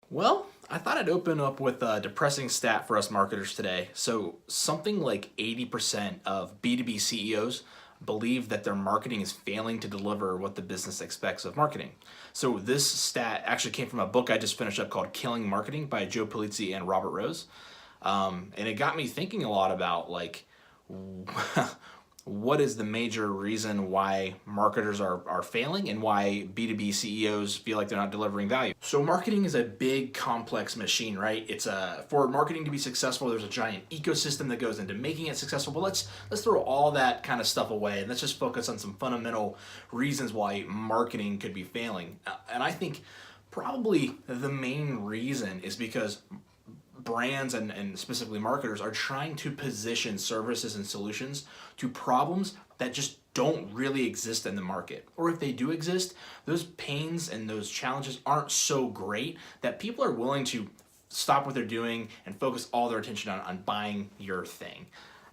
Well, I thought I'd open up with a depressing stat for us marketers today. So, something like 80% of B2B CEOs believe that their marketing is failing to deliver what the business expects of marketing. So, this stat actually came from a book I just finished up called Killing Marketing by Joe Pulizzi and Robert Rose. And it got me thinking a lot about what is the major reason why marketers are failing and why B2B CEOs feel like they're not delivering value. So marketing is a big complex machine, right? For marketing to be successful, there's a giant ecosystem that goes into making it successful. But let's throw all that kind of stuff away and let's just focus on some fundamental reasons why marketing could be failing. And I think probably the main reason is because brands and specifically marketers are trying to position services and solutions to problems that just don't really exist in the market. Or if they do exist, those pains and those challenges aren't so great that people are willing to stop what they're doing and focus all their attention on buying your thing.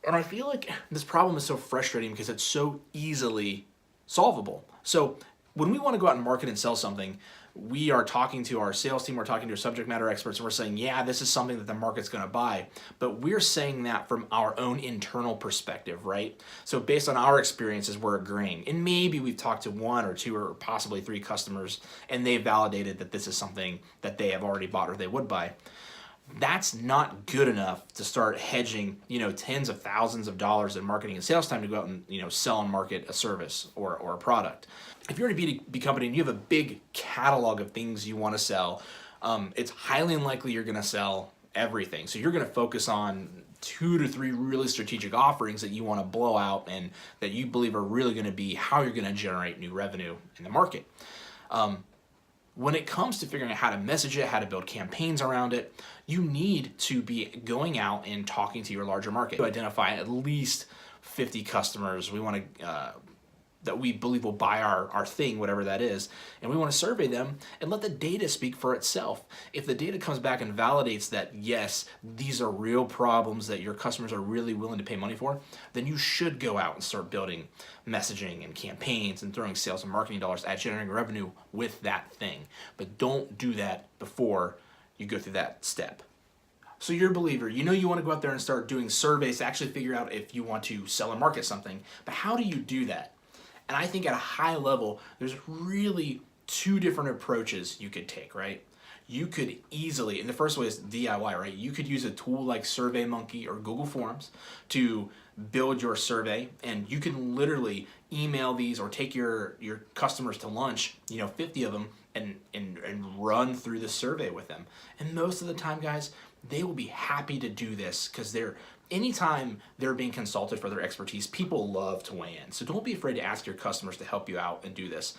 And I feel like this problem is so frustrating because it's so easily solvable. So when we want to go out and market and sell something, we are talking to our sales team, we're talking to our subject matter experts, and we're saying, yeah, this is something that the market's going to buy. But we're saying that from our own internal perspective, right? So based on our experiences, we're agreeing. And maybe we've talked to one or two or possibly three customers, and they've validated that this is something that they have already bought or they would buy. That's not good enough to start hedging, tens of thousands of dollars in marketing and sales time to go out and, sell and market a service or a product. If you're in a B2B company and you have a big catalog of things you want to sell, it's highly unlikely you're going to sell everything. So you're going to focus on 2 to 3 really strategic offerings that you want to blow out and that you believe are really going to be how you're going to generate new revenue in the market. When it comes to figuring out how to message it, how to build campaigns around it, you need to be going out and talking to your larger market to identify at least 50 customers we want to that we believe will buy our thing, whatever that is, and we want to survey them and let the data speak for itself. If the data comes back and validates that, yes, these are real problems that your customers are really willing to pay money for, then you should go out and start building messaging and campaigns and throwing sales and marketing dollars at generating revenue with that thing. But don't do that before you go through that step. So you're a believer, you want to go out there and start doing surveys to actually figure out if you want to sell or market something, but how do you do that? And I think at a high level, there's really 2 different approaches you could take, right? You could easily, and the first way is DIY, right? You could use a tool like SurveyMonkey or Google Forms to build your survey, and you can literally email these or take your customers to lunch, 50 of them, and run through the survey with them. And most of the time, guys, they will be happy to do this because anytime they're being consulted for their expertise, people love to weigh in. So don't be afraid to ask your customers to help you out and do this.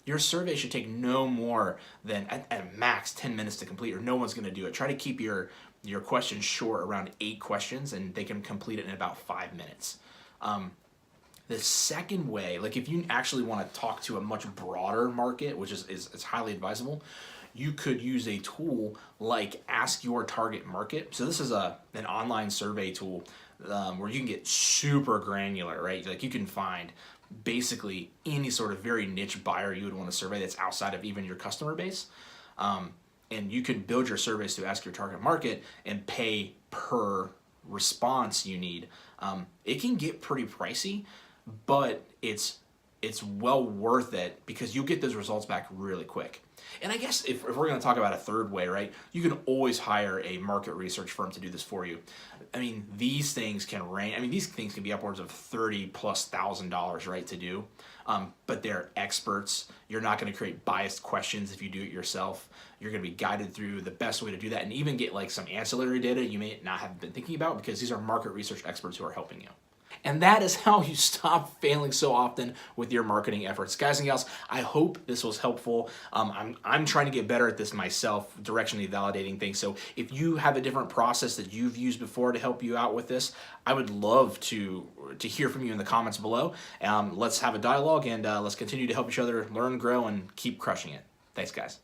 Your survey should take no more than at max 10 minutes to complete, or no one's going to do it. Try to keep your questions short, around 8 questions, and they can complete it in about 5 minutes. The second way, like if you actually want to talk to a much broader market, which is highly advisable, you could use a tool like Ask Your Target Market. So this is an online survey tool where you can get super granular, right? Like you can find basically any sort of very niche buyer you would want to survey that's outside of even your customer base. And you can build your surveys to Ask Your Target Market and pay per response you need. It can get pretty pricey, but it's well worth it because you'll get those results back really quick. And I guess if we're going to talk about a third way, right, you can always hire a market research firm to do this for you. I mean, these things can range. I mean, these things can be upwards of $30,000+, right, to do. But they're experts. You're not going to create biased questions if you do it yourself. You're going to be guided through the best way to do that and even get like some ancillary data you may not have been thinking about because these are market research experts who are helping you. And that is how you stop failing so often with your marketing efforts. Guys and gals, I hope this was helpful. I'm trying to get better at this myself, directionally validating things. So if you have a different process that you've used before to help you out with this, I would love to hear from you in the comments below. Let's have a dialogue and let's continue to help each other learn, grow, and keep crushing it. Thanks, guys.